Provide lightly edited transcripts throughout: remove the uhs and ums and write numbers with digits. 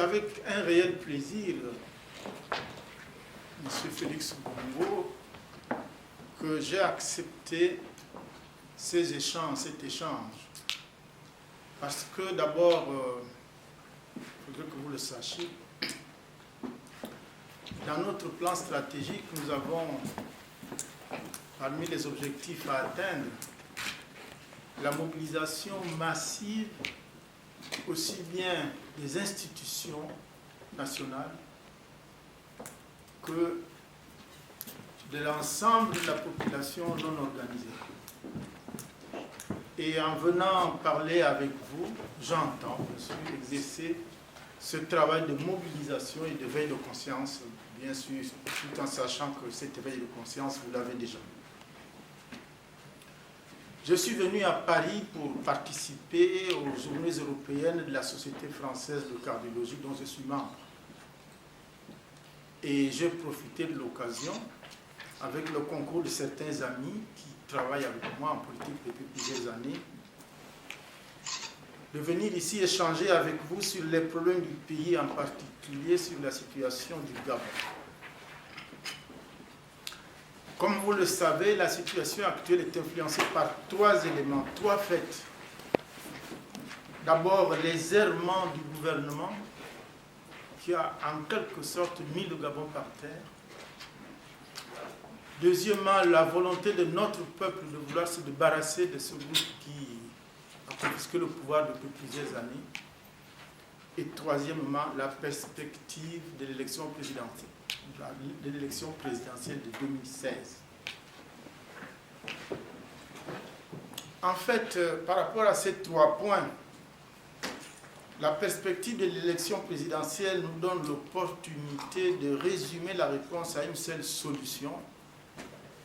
avec un réel plaisir, M. Félix Bongo, que j'ai accepté cet échange. Parce que d'abord, il faudrait que vous le sachiez, dans notre plan stratégique, nous avons, parmi les objectifs à atteindre, la mobilisation massive aussi bien des institutions nationales que de l'ensemble de la population non organisée. Et en venant parler avec vous, j'entends, bien sûr, exercer ce travail de mobilisation et de veille de conscience, bien sûr, tout en sachant que cette veille de conscience, vous l'avez déjà. Je suis venu à Paris pour participer aux Journées européennes de la Société française de cardiologie dont je suis membre. Et j'ai profité de l'occasion, avec le concours de certains amis qui travaillent avec moi en politique depuis plusieurs années, de venir ici échanger avec vous sur les problèmes du pays, en particulier sur la situation du Gabon. Comme vous le savez, la situation actuelle est influencée par trois éléments, trois faits. D'abord, les errements du gouvernement qui a en quelque sorte mis le Gabon par terre. Deuxièmement, la volonté de notre peuple de vouloir se débarrasser de ce groupe qui a confisqué le pouvoir depuis plusieurs années. Et troisièmement, la perspective de l'élection présidentielle. De l'élection présidentielle de 2016. En fait, par rapport à ces trois points, la perspective de l'élection présidentielle nous donne l'opportunité de résumer la réponse à une seule solution,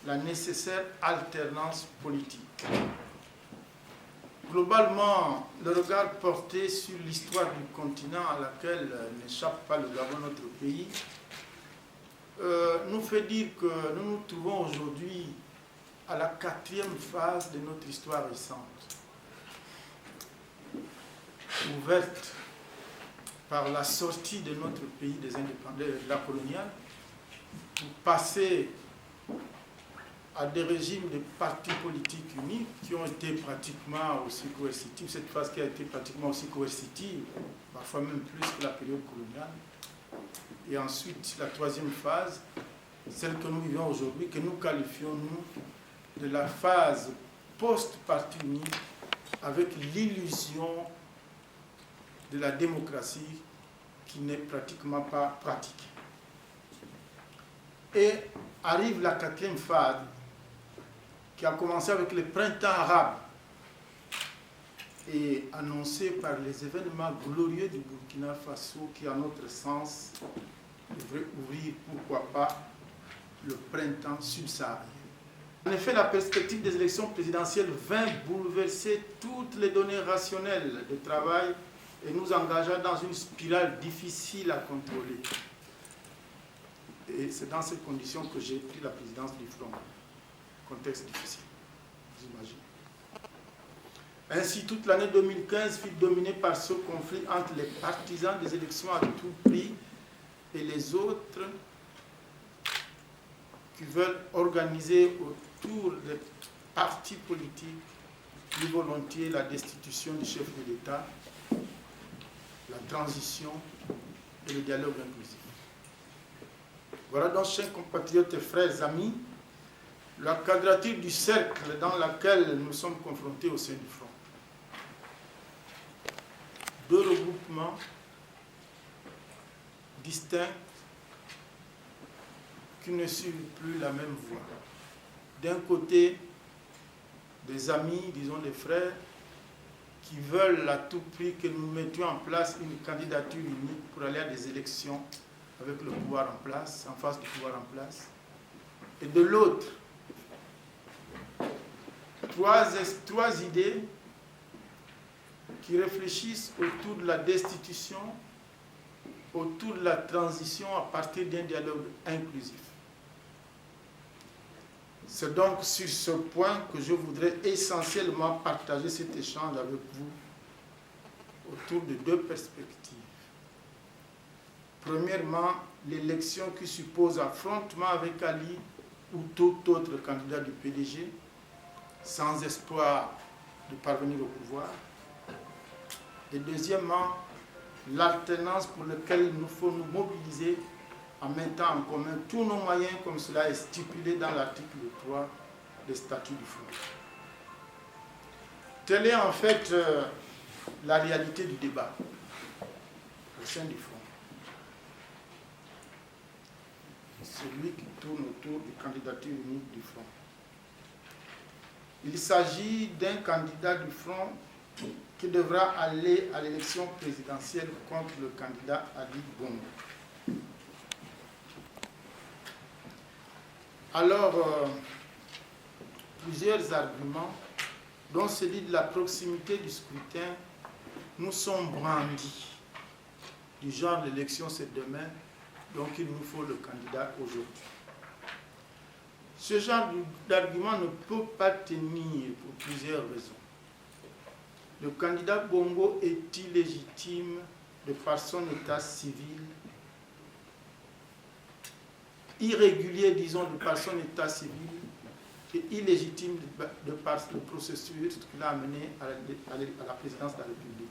la nécessaire alternance politique. Globalement, le regard porté sur l'histoire du continent à laquelle n'échappe pas le Gabon, notre pays, nous fait dire que nous nous trouvons aujourd'hui à la 4e phase de notre histoire récente, ouverte par la sortie de notre pays des indépendants, de la coloniale, pour passer à des régimes de partis politiques uniques qui ont été pratiquement aussi coercitifs, cette phase qui a été pratiquement aussi coercitive, parfois même plus que la période coloniale. Et ensuite, la 3e phase, celle que nous vivons aujourd'hui, que nous qualifions, nous, de la phase post-parti unique, avec l'illusion de la démocratie qui n'est pratiquement pas pratiquée. Et arrive la 4e phase, qui a commencé avec le printemps arabe, et annoncé par les événements glorieux du Burkina Faso, qui, à notre sens, devrait ouvrir, pourquoi pas, le printemps subsaharien. En effet, la perspective des élections présidentielles vint bouleverser toutes les données rationnelles de travail et nous engagea dans une spirale difficile à contrôler. Et c'est dans ces conditions que j'ai pris la présidence du Front. Contexte difficile, vous imaginez. Ainsi, toute l'année 2015 fut dominée par ce conflit entre les partisans des élections à tout prix et les autres qui veulent organiser autour des partis politiques plus volontiers la destitution du chef de l'État, la transition et le dialogue inclusif. Voilà donc, chers compatriotes et frères amis, la quadrature du cercle dans laquelle nous sommes confrontés au sein du Front. Deux regroupements distincts qui ne suivent plus la même voie. D'un côté, des amis, disons des frères, qui veulent à tout prix que nous mettions en place une candidature unique pour aller à des élections avec le pouvoir en place, en face du pouvoir en place. Et de l'autre, trois idées qui réfléchissent autour de la destitution, autour de la transition à partir d'un dialogue inclusif. C'est donc sur ce point que je voudrais essentiellement partager cet échange avec vous autour de deux perspectives. Premièrement, l'élection qui suppose affrontement avec Ali ou tout autre candidat du PDG, sans espoir de parvenir au pouvoir. Et deuxièmement, l'alternance pour laquelle il nous faut nous mobiliser en mettant en commun tous nos moyens, comme cela est stipulé dans l'article 3 des statuts du Front. Telle est en fait la réalité du débat au sein du Front. Celui qui tourne autour des candidatures uniques du Front. Il s'agit d'un candidat du Front qui devra aller à l'élection présidentielle contre le candidat Ali Bongo. Alors, plusieurs arguments, dont celui de la proximité du scrutin, nous sont brandis. Du genre, l'élection c'est demain, donc il nous faut le candidat aujourd'hui. Ce genre d'argument ne peut pas tenir pour plusieurs raisons. Le candidat Bongo est illégitime de par son état civil, irrégulier, disons, de par son état civil, et illégitime de par le processus qui l'a amené à la présidence de la République.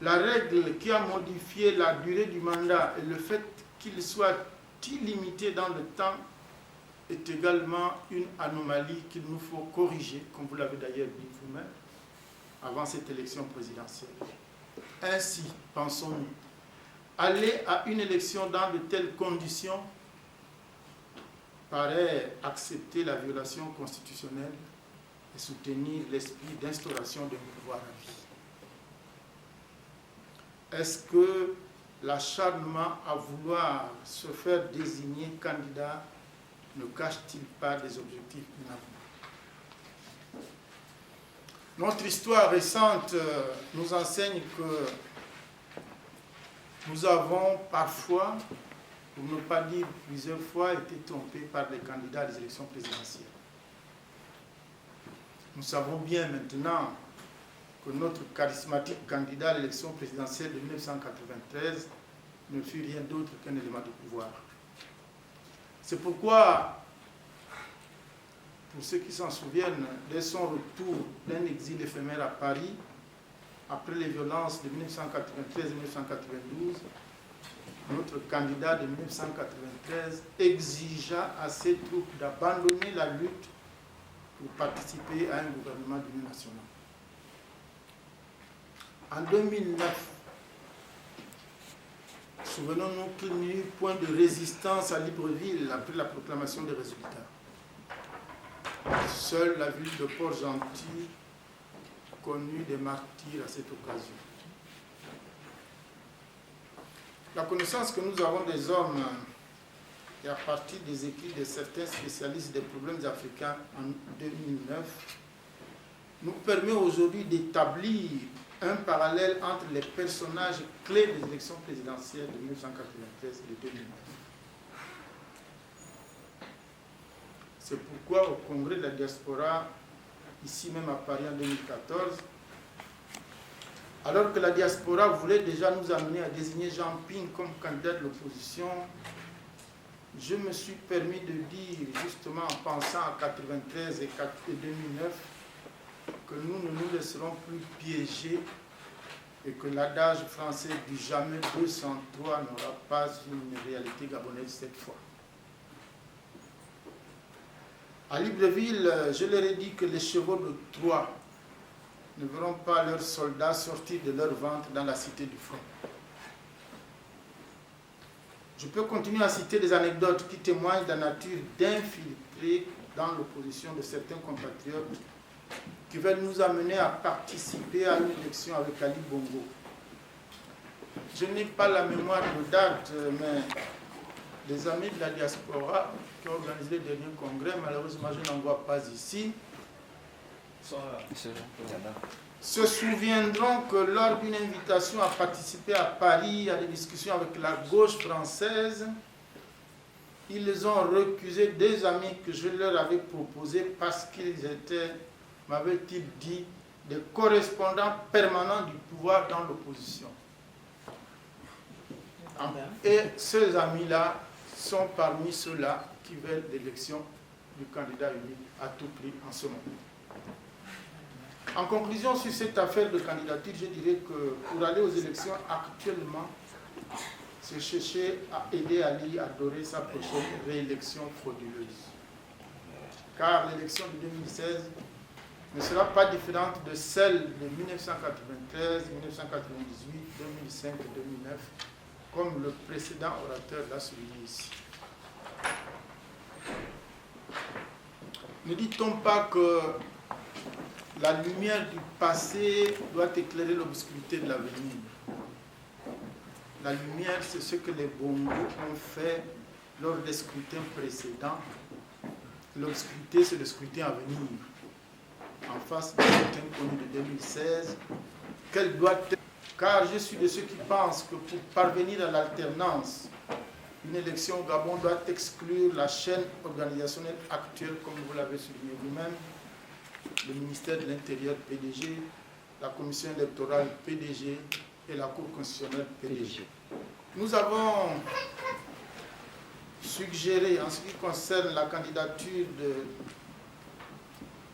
La règle qui a modifié la durée du mandat et le fait qu'il soit illimité dans le temps est également une anomalie qu'il nous faut corriger, comme vous l'avez d'ailleurs dit vous-même, avant cette élection présidentielle. Ainsi, pensons-nous, aller à une élection dans de telles conditions paraît accepter la violation constitutionnelle et soutenir l'esprit d'instauration d'un pouvoir à vie. Est-ce que l'acharnement à vouloir se faire désigner candidat ne cache-t-il pas des objectifs inavouables? Notre histoire récente nous enseigne que nous avons parfois, pour ne pas dire plusieurs fois, été trompés par les candidats à des élections présidentielles. Nous savons bien maintenant que notre charismatique candidat à l'élection présidentielle de 1993 ne fut rien d'autre qu'un élément de pouvoir. C'est pourquoi, pour ceux qui s'en souviennent, dès son retour d'un exil éphémère à Paris, après les violences de 1993 et 1992, notre candidat de 1993 exigea à ses troupes d'abandonner la lutte pour participer à un gouvernement d'union nationale. En 2009, souvenons-nous qu'il n'y eut point de résistance à Libreville après la proclamation des résultats. Seule la ville de Port-Gentil connut des martyrs à cette occasion. La connaissance que nous avons des hommes et à partir des écrits de certains spécialistes des problèmes africains en 2009 nous permet aujourd'hui d'établir un parallèle entre les personnages clés des élections présidentielles de 1993 et de 2009. C'est pourquoi au Congrès de la diaspora, ici même à Paris en 2014, alors que la diaspora voulait déjà nous amener à désigner Jean Ping comme candidat de l'opposition, je me suis permis de dire, justement en pensant à 1993 et 2009, que nous ne nous laisserons plus piéger et que l'adage français du jamais 203 n'aura pas une réalité gabonaise cette fois. À Libreville, je leur ai dit que les chevaux de Troie ne verront pas leurs soldats sortir de leur ventre dans la cité du front. Je peux continuer à citer des anecdotes qui témoignent de la nature d'infiltrer dans l'opposition de certains compatriotes qui veulent nous amener à participer à une élection avec Ali Bongo. Je n'ai pas la mémoire de date, mais des amis de la diaspora qui ont organisé le dernier congrès, malheureusement je n'en vois pas ici, se souviendront que lors d'une invitation à participer à Paris à des discussions avec la gauche française, ils ont recusé des amis que je leur avais proposés parce qu'ils étaient, m'avaient-ils dit, des correspondants permanents du pouvoir dans l'opposition. Et ces amis-là sont parmi ceux-là qui veulent l'élection du candidat unique à tout prix en ce moment. En conclusion, sur cette affaire de candidature, je dirais que pour aller aux élections actuellement, c'est chercher à aider Ali à dorer sa prochaine réélection frauduleuse. Car l'élection de 2016 ne sera pas différente de celle de 1993, 1998, 2005 et 2009, comme le précédent orateur l'a souligné ici. Ne dit-on pas que la lumière du passé doit éclairer l'obscurité de l'avenir? La lumière, c'est ce que les Bongo ont fait lors des scrutins précédents. L'obscurité, c'est le scrutin à venir. En face du scrutin connu de 2016, quelle doit être? Car je suis de ceux qui pensent que pour parvenir à l'alternance, une élection au Gabon doit exclure la chaîne organisationnelle actuelle, comme vous l'avez souligné vous-même, le ministère de l'Intérieur PDG, la commission électorale PDG et la Cour constitutionnelle PDG. Nous avons suggéré, en ce qui concerne la candidature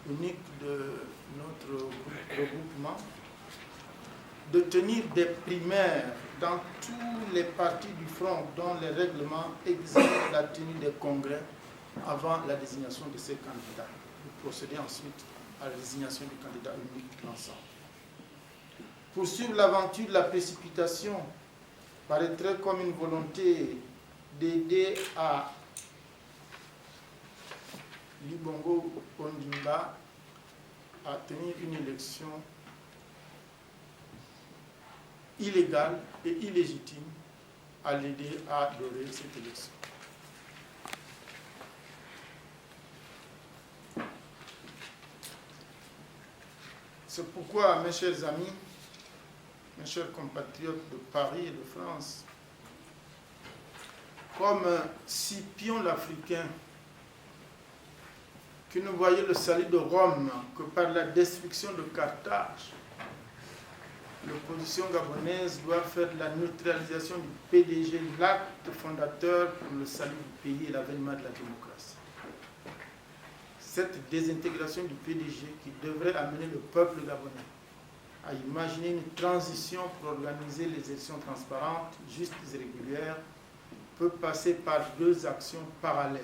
unique de notre regroupement, de tenir des primaires dans tous les partis du front dont les règlements exigent la tenue des congrès avant la désignation de ces candidats. De procéder ensuite à la désignation du candidat unique l'ensemble. Poursuivre l'aventure de la précipitation paraîtrait comme une volonté d'aider à Libongo Ondimba à tenir une élection illégale et illégitime, à l'aider à dorer cette élection. C'est pourquoi, mes chers amis, mes chers compatriotes de Paris et de France, comme Scipion l'Africain, qui ne voyait le salut de Rome que par la destruction de Carthage, l'opposition gabonaise doit faire de la neutralisation du PDG l'acte fondateur pour le salut du pays et l'avènement de la démocratie. Cette désintégration du PDG qui devrait amener le peuple gabonais à imaginer une transition pour organiser les élections transparentes, justes et régulières, peut passer par deux actions parallèles.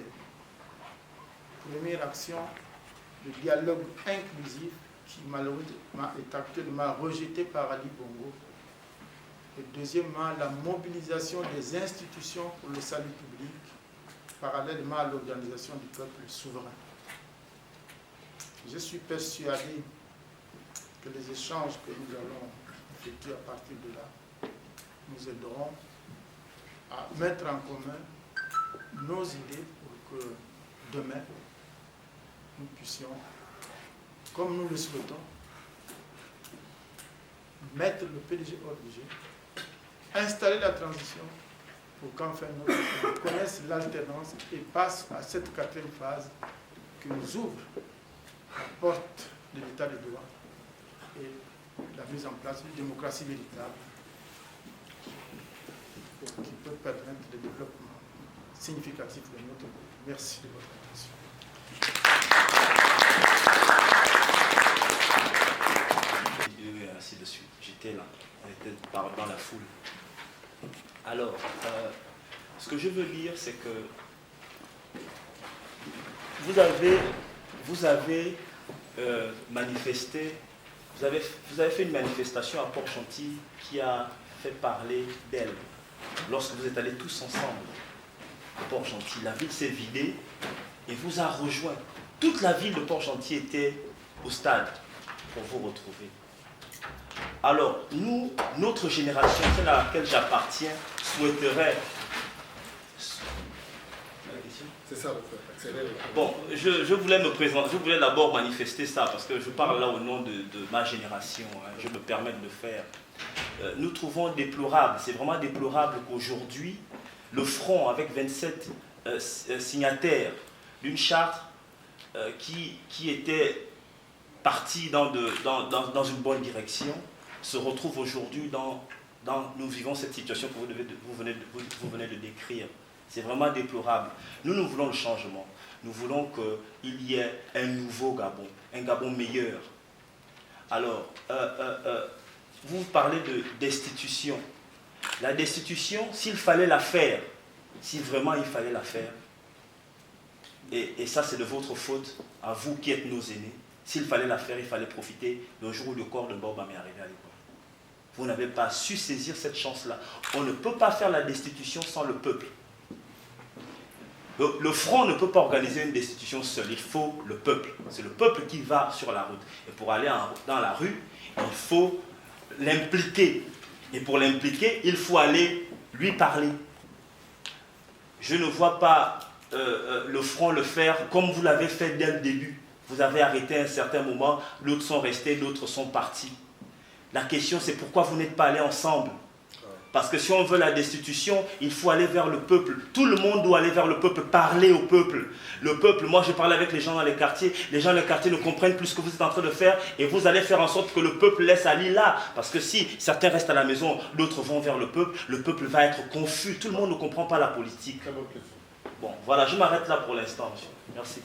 Première action, le dialogue inclusif qui malheureusement est actuellement rejeté par Ali Bongo. Et deuxièmement, la mobilisation des institutions pour le salut public, parallèlement à l'organisation du peuple souverain. Je suis persuadé que les échanges que nous allons effectuer à partir de là nous aideront à mettre en commun nos idées pour que demain, nous puissions, comme nous le souhaitons, mettre le PDG hors du jeu, installer la transition pour qu'enfin notre pays connaisse l'alternance et passe à cette quatrième phase qui nous ouvre la porte de l'état de droit et la mise en place d'une démocratie véritable qui peut permettre le développement significatif de notre pays. Merci de votre attention. Et ainsi de suite. J'étais là, on était dans la foule. Alors, ce que je veux dire, c'est que vous avez manifesté, vous avez fait une manifestation à Port-Gentil qui a fait parler d'elle. Lorsque vous êtes allés tous ensemble à Port-Gentil, la ville s'est vidée et vous a rejoint. Toute la ville de Port-Gentil était au stade pour vous retrouver. Alors, nous, notre génération, celle à laquelle j'appartiens, souhaiterait... C'est ça, bon, je voulais me présenter, je voulais d'abord manifester ça, parce que je parle là au nom de ma génération, hein, je me permets de le faire. Nous trouvons déplorable, c'est vraiment déplorable qu'aujourd'hui, le Front, avec 27 signataires d'une charte qui était partie dans une bonne direction, se retrouve aujourd'hui dans nous vivons cette situation que vous venez de décrire. C'est vraiment déplorable. Nous voulons le changement. Nous voulons qu'il y ait un nouveau Gabon, un Gabon meilleur. Alors, vous parlez de destitution. La destitution, s'il fallait la faire, si vraiment il fallait la faire, et ça c'est de votre faute, à vous qui êtes nos aînés, s'il fallait la faire, il fallait profiter le jour où le corps de Borba m'est arrivé à l'école. Vous n'avez pas su saisir cette chance-là. On ne peut pas faire la destitution sans le peuple. Le front ne peut pas organiser une destitution seul, il faut le peuple. C'est le peuple qui va sur la route. Et pour aller dans la rue, il faut l'impliquer. Et pour l'impliquer, il faut aller lui parler. Je ne vois pas le front le faire comme vous l'avez fait dès le début. Vous avez arrêté à un certain moment, d'autres sont restés, d'autres sont partis. La question c'est pourquoi vous n'êtes pas allés ensemble. Parce que si on veut la destitution, il faut aller vers le peuple. Tout le monde doit aller vers le peuple, parler au peuple. Le peuple, moi je parle avec les gens dans les quartiers gens dans les quartiers ne comprennent plus ce que vous êtes en train de faire et vous allez faire en sorte que le peuple laisse aller là. Parce que si certains restent à la maison, d'autres vont vers le peuple va être confus. Tout le monde ne comprend pas la politique. Bon, voilà, je m'arrête là pour l'instant, monsieur. Merci.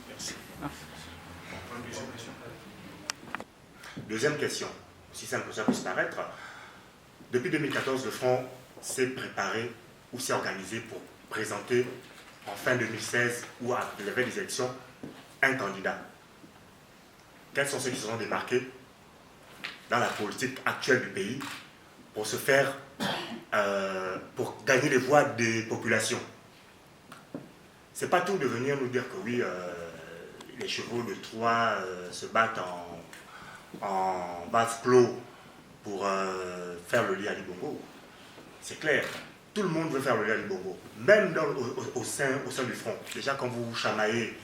Deuxième question, si simple que ça puisse paraître. Depuis 2014, le Front s'est préparé ou s'est organisé pour présenter en fin 2016 ou à la veille des élections un candidat. Quels sont ceux qui se sont démarqués dans la politique actuelle du pays pour se faire, pour gagner les voix des populations? C'est pas tout de venir nous dire que oui, les chevaux de Troie se battent en vase clos pour faire le lit à Libongo. C'est clair, tout le monde veut faire le lit à Libongo, même au sein du Front. Déjà quand vous chamaillez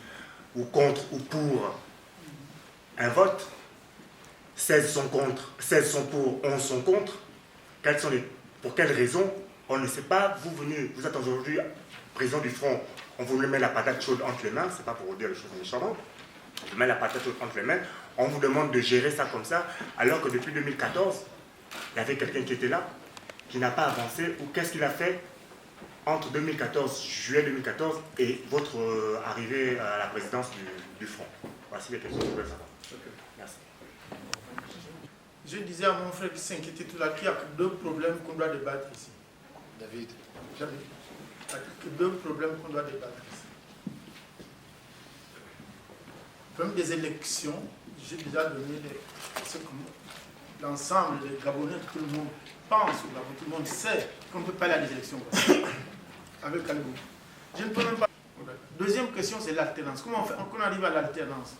ou contre ou pour un vote, 16 sont contre, 16 sont pour, 11 sont contre. Pour quelles raisons? On ne sait pas. Vous êtes aujourd'hui président du Front, on vous met la patate chaude entre les mains, c'est pas pour vous dire les choses méchantes, on vous met la patate chaude entre les mains, on vous demande de gérer ça comme ça, alors que depuis 2014, il y avait quelqu'un qui était là, qui n'a pas avancé, ou qu'est-ce qu'il a fait entre 2014, juillet 2014, et votre arrivée à la présidence du Front? Voici les questions que je voulais savoir. Merci. Je disais à mon frère qui s'inquiétait tout là qu'il n'y a que deux problèmes qu'on doit débattre ici. David. Il n'y a que deux problèmes qu'on doit débattre ici. Le problème des élections, j'ai déjà donné ce que l'ensemble des Gabonais, tout le monde pense, tout le monde sait qu'on ne peut pas aller à des élections avec Kalibou. Je ne peux même pas. Deuxième question, c'est l'alternance. Comment on arrive à l'alternance?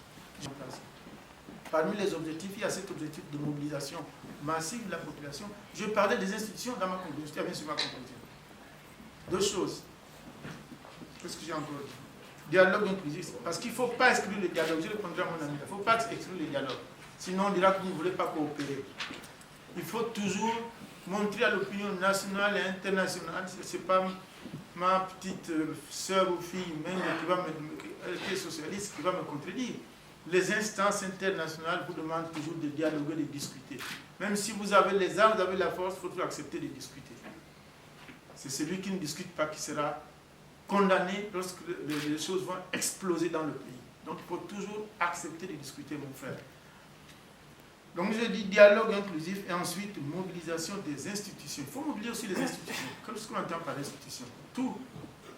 Parmi les objectifs, il y a cet objectif de mobilisation massive de la population. Je parlais des institutions dans ma conclusion. Je termine sur ma conclusion. Deux choses. Qu'est-ce que j'ai encore dit? Dialogue inclusif. Parce qu'il ne faut pas exclure le dialogue. Je répondrai à mon ami. Il ne faut pas exclure le dialogue. Sinon, on dira que vous ne voulez pas coopérer. Il faut toujours montrer à l'opinion nationale et internationale. Ce n'est pas ma petite sœur ou fille, même qui est socialiste, qui va me contredire. Les instances internationales vous demandent toujours de dialoguer, de discuter. Même si vous avez les armes, vous avez la force, il faut toujours accepter de discuter. C'est celui qui ne discute pas qui sera condamné lorsque les choses vont exploser dans le pays. Donc il faut toujours accepter de discuter, mon frère. Donc je dis dialogue inclusif et ensuite mobilisation des institutions. Il faut mobiliser aussi les institutions. Qu'est-ce qu'on entend par institutions? Tout.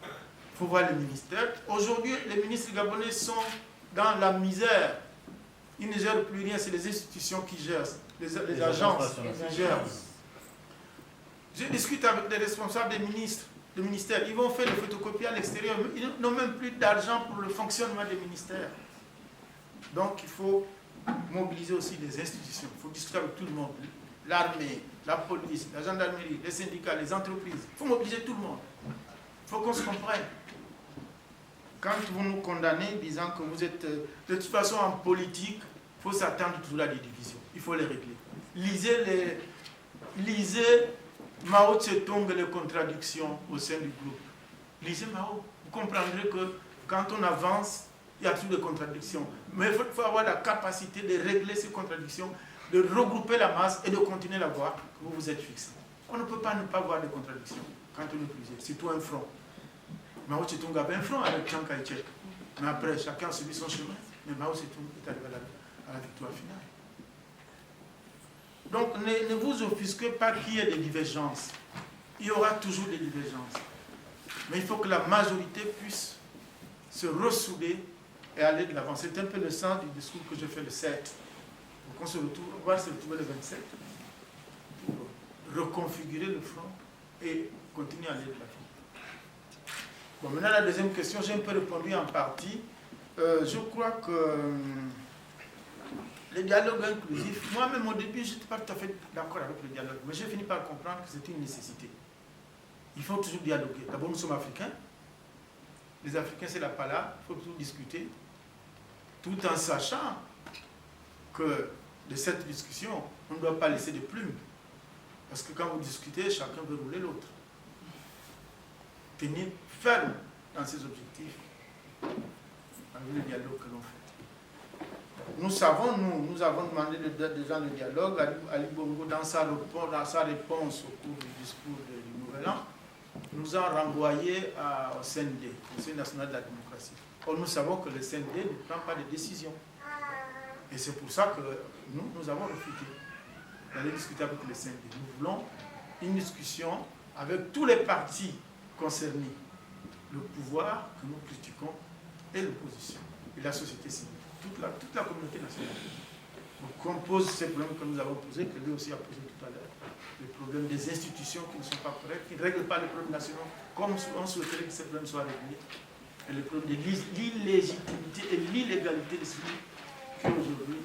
Il faut voir les ministères. Aujourd'hui, les ministres gabonais sont dans la misère. Ils ne gèrent plus rien, c'est les institutions qui gèrent, les agences qui gèrent. Je discute avec des responsables des ministères. Ils vont faire des photocopies à l'extérieur. Ils n'ont même plus d'argent pour le fonctionnement des ministères. Donc il faut mobiliser aussi les institutions. Il faut discuter avec tout le monde. L'armée, la police, la gendarmerie, les syndicats, les entreprises. Il faut mobiliser tout le monde. Il faut qu'on se comprenne. Quand vous nous condamnez disant que vous êtes... De toute façon, en politique, il faut s'attendre toujours à des divisions. Il faut les régler. Lisez Mao Tse-tung et les contradictions au sein du groupe. Lisez Mao. Vous comprendrez que quand on avance, il y a toujours des contradictions. Mais il faut avoir la capacité de régler ces contradictions, de regrouper la masse et de continuer la voie que vous vous êtes fixée. On ne peut pas ne pas voir des contradictions quand on est plusieurs, surtout un front. Mao Tse-tung avait un front avec Chiang Kai-shek. Mais après, chacun a suivi son chemin. Mais Mao Tse-tung est arrivé à la victoire finale. Donc ne vous offusquez pas qu'il y ait des divergences. Il y aura toujours des divergences. Mais il faut que la majorité puisse se ressouder et aller de l'avant. C'est un peu le sens du discours que j'ai fait le 7. Donc on va se retrouver le 27 pour reconfigurer le front et continuer à aller de l'avant. Bon, maintenant la deuxième question, j'ai un peu répondu en partie. Je crois que le dialogue inclusif, moi-même au début, je n'étais pas tout à fait d'accord avec le dialogue, mais j'ai fini par comprendre que c'était une nécessité. Il faut toujours dialoguer. D'abord, nous sommes africains. Les Africains, c'est la pala. Il faut toujours discuter. Tout en sachant que de cette discussion, on ne doit pas laisser de plumes. Parce que quand vous discutez, chacun veut rouler l'autre. Tenir ferme dans ses objectifs avec le dialogue que l'on fait. Nous savons, nous avons demandé déjà le dialogue. Ali Bongo, dans sa réponse au cours du discours du Nouvel An, nous a renvoyé au CND, au Conseil national de la démocratie. Or, nous savons que le CND ne prend pas de décision. Et c'est pour ça que nous avons refusé d'aller discuter avec le CND. Nous voulons une discussion avec tous les partis concernés, le pouvoir que nous critiquons et l'opposition, et la société civile, toute la communauté nationale. Donc, on pose ces problèmes que nous avons posés, que lui aussi a posé tout à l'heure. Les problèmes des institutions qui ne sont pas correctes, qui ne règlent pas les problèmes nationaux, comme on souhaiterait que ces problèmes soient réglés. Et le problème de l'illégitimité et l'illégalité de celui qui aujourd'hui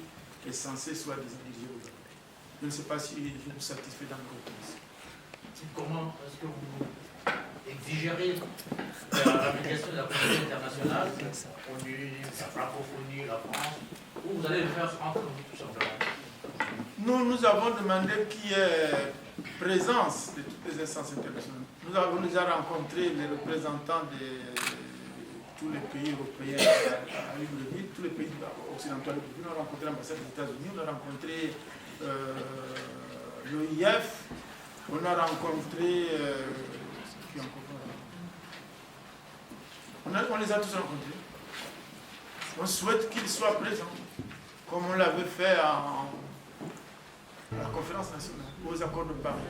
est censé soit dirigé aux Africains. Je ne sais pas si je vous satisfais dans mes réponses. Comment est-ce que vous exigerez l'application de la communauté internationale au lieu de la francophonie, la France, ou vous allez le faire entre vous tout simplement? Nous avons demandé qu'il y ait présence de toutes les instances internationales. Nous avons déjà rencontré les représentants de tous les pays européens à Libreville, tous les pays occidentaux à Libreville. On a rencontré l'ambassade des États-Unis, on a rencontré l'OIF, on a rencontré... on les a tous rencontrés. On souhaite qu'ils soient présents, comme on l'avait fait à la conférence nationale, aux accords de Paris.